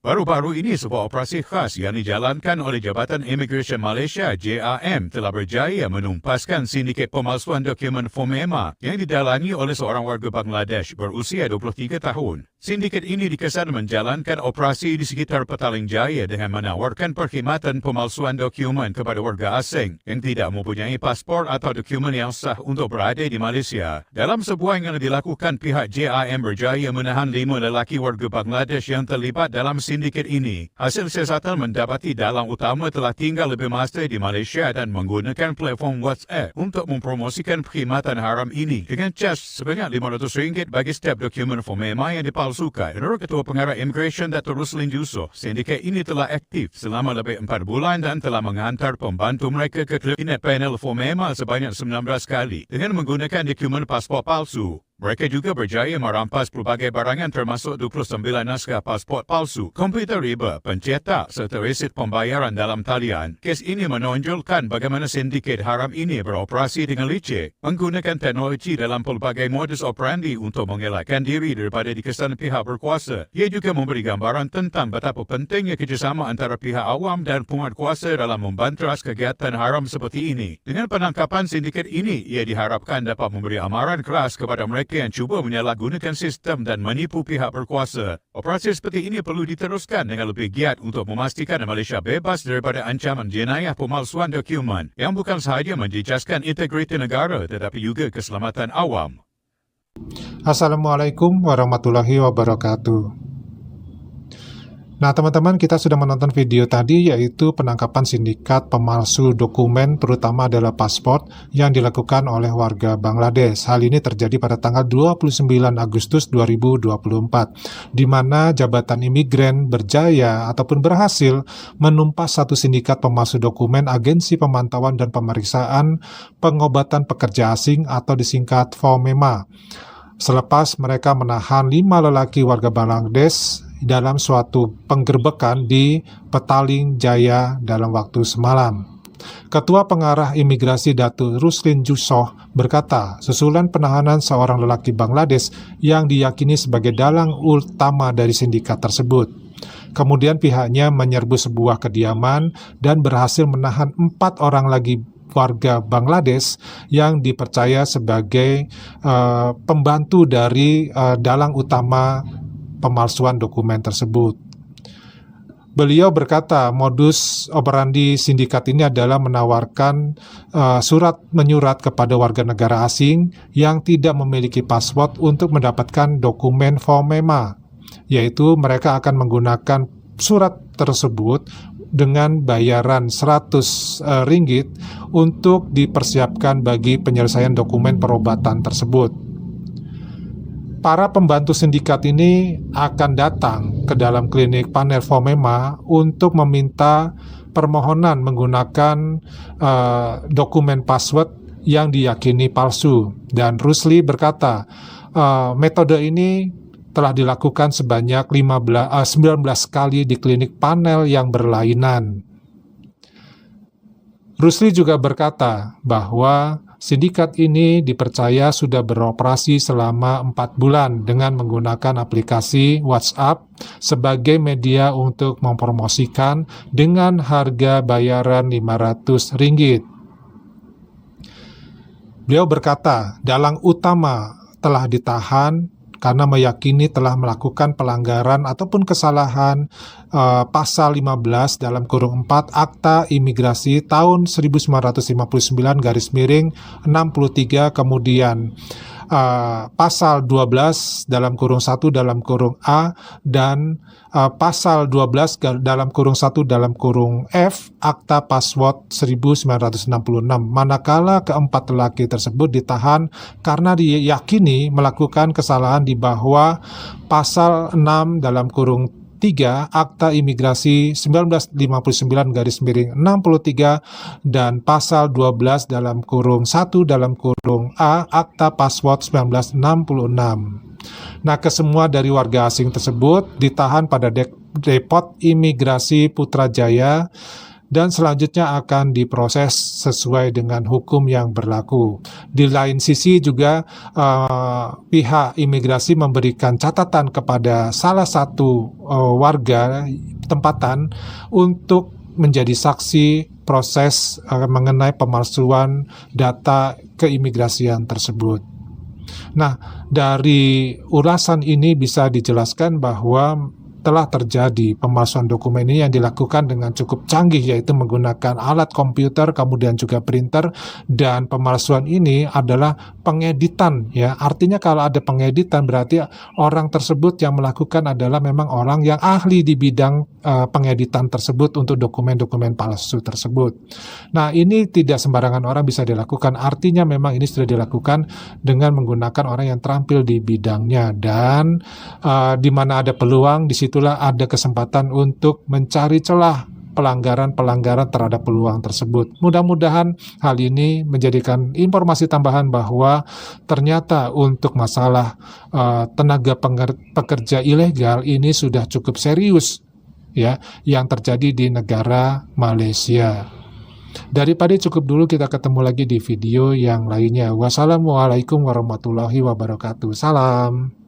Baru-baru ini sebuah operasi khas yang dijalankan oleh Jabatan Imigresen Malaysia JAM telah berjaya menumpaskan sindiket pemalsuan dokumen FOMEMA yang didalangi oleh seorang warga Bangladesh berusia 23 tahun. Sindiket ini dikesan menjalankan operasi di sekitar Petaling Jaya dengan menawarkan perkhidmatan pemalsuan dokumen kepada warga asing yang tidak mempunyai paspor atau dokumen yang sah untuk berada di Malaysia. Dalam sebuah yang dilakukan, pihak JAM berjaya menahan 5 lelaki warga Bangladesh yang terlibat dalam sindiket ini. Hasil siasatan mendapati dalang utama telah tinggal lebih masa di Malaysia dan menggunakan platform WhatsApp untuk mempromosikan perkhidmatan haram ini dengan cas sebanyak RM500 bagi setiap dokumen FOMEMA yang dipalsukan. Menurut Ketua Pengarah Immigration Dato' Ruslin Yusof, sindiket ini telah aktif selama lebih 4 bulan dan telah menghantar pembantu mereka ke kabinet panel FOMEMA sebanyak 19 kali dengan menggunakan dokumen paspor palsu. Mereka juga berjaya merampas pelbagai barangan termasuk 29 naskah pasport palsu, komputer riba, pencetak serta resit pembayaran dalam talian. Kes ini menonjolkan bagaimana sindiket haram ini beroperasi dengan licik, menggunakan teknologi dalam pelbagai modus operandi untuk mengelakkan diri daripada dikesan pihak berkuasa. Ia juga memberi gambaran tentang betapa pentingnya kerjasama antara pihak awam dan penguatkuasa dalam membanteras kegiatan haram seperti ini. Dengan penangkapan sindiket ini, ia diharapkan dapat memberi amaran keras kepada mereka yang cuba menyalahgunakan sistem dan menipu pihak berkuasa. Operasi seperti ini perlu diteruskan dengan lebih giat untuk memastikan Malaysia bebas daripada ancaman jenayah pemalsuan dokumen yang bukan sahaja menjejaskan integriti negara tetapi juga keselamatan awam. Assalamualaikum warahmatullahi wabarakatuh. Nah teman-teman, kita sudah menonton video tadi, yaitu penangkapan sindikat pemalsu dokumen terutama adalah paspor yang dilakukan oleh warga Bangladesh. Hal ini terjadi pada tanggal 29 Agustus 2024 di mana Jabatan Imigran berjaya ataupun berhasil menumpas satu sindikat pemalsu dokumen Agensi Pemantauan dan Pemeriksaan Pengobatan Pekerja Asing atau disingkat FOMEMA. Selepas mereka menahan 5 lelaki warga Bangladesh dalam suatu penggerbekan di Petaling Jaya dalam waktu semalam. Ketua Pengarah Imigrasi Dato' Ruslin Yusof berkata, susulan penahanan seorang lelaki Bangladesh yang diyakini sebagai dalang utama dari sindikat tersebut. Kemudian pihaknya menyerbu sebuah kediaman dan berhasil menahan 4 orang lagi warga Bangladesh yang dipercaya sebagai pembantu dari dalang utama pemalsuan dokumen tersebut. Beliau berkata, modus operandi sindikat ini adalah menawarkan surat menyurat kepada warga negara asing yang tidak memiliki paspor untuk mendapatkan dokumen FOMEMA, yaitu mereka akan menggunakan surat tersebut dengan bayaran RM100 untuk dipersiapkan bagi penyelesaian dokumen perobatan tersebut. Para pembantu sindikat ini akan datang ke dalam klinik panel FOMEMA untuk meminta permohonan menggunakan dokumen password yang diyakini palsu. Dan Rusli berkata, metode ini telah dilakukan sebanyak 19 kali di klinik panel yang berlainan. Rusli juga berkata bahwa sindikat ini dipercaya sudah beroperasi selama 4 bulan dengan menggunakan aplikasi WhatsApp sebagai media untuk mempromosikan dengan harga bayaran RM500. Beliau berkata, dalang utama telah ditahan karena meyakini telah melakukan pelanggaran ataupun kesalahan pasal 15 dalam kurung 4 Akta Imigrasi tahun 1959-63, kemudian pasal 12 dalam kurung 1 dalam kurung A dan pasal 12 dalam kurung 1 dalam kurung F Akta Password 1966, manakala keempat lelaki tersebut ditahan karena diyakini melakukan kesalahan di bawah pasal 6 dalam kurung 3 Akta Imigrasi 1959-63 dan pasal 12 dalam kurung 1 dalam kurung A Akta Password 1966. Nah, kesemua dari warga asing tersebut ditahan pada depot imigrasi Putrajaya dan selanjutnya akan diproses sesuai dengan hukum yang berlaku. Di lain sisi juga pihak imigrasi memberikan catatan kepada salah satu warga tempatan untuk menjadi saksi proses mengenai pemalsuan data keimigrasian tersebut. Nah, dari ulasan ini bisa dijelaskan bahwa telah terjadi pemalsuan dokumen ini yang dilakukan dengan cukup canggih, yaitu menggunakan alat komputer, kemudian juga printer, dan pemalsuan ini adalah pengeditan, ya. Artinya kalau ada pengeditan berarti orang tersebut yang melakukan adalah memang orang yang ahli di bidang pengeditan tersebut untuk dokumen-dokumen palsu tersebut. Nah, ini tidak sembarangan orang bisa dilakukan, artinya memang ini sudah dilakukan dengan menggunakan orang yang terampil di bidangnya, dan di mana ada peluang, disitulah ada kesempatan untuk mencari celah pelanggaran-pelanggaran terhadap peluang tersebut. Mudah-mudahan hal ini menjadikan informasi tambahan bahwa ternyata untuk masalah tenaga pekerja ilegal ini sudah cukup serius, ya, yang terjadi di negara Malaysia. Daripada cukup dulu, kita ketemu lagi di video yang lainnya. Wassalamualaikum warahmatullahi wabarakatuh. Salam.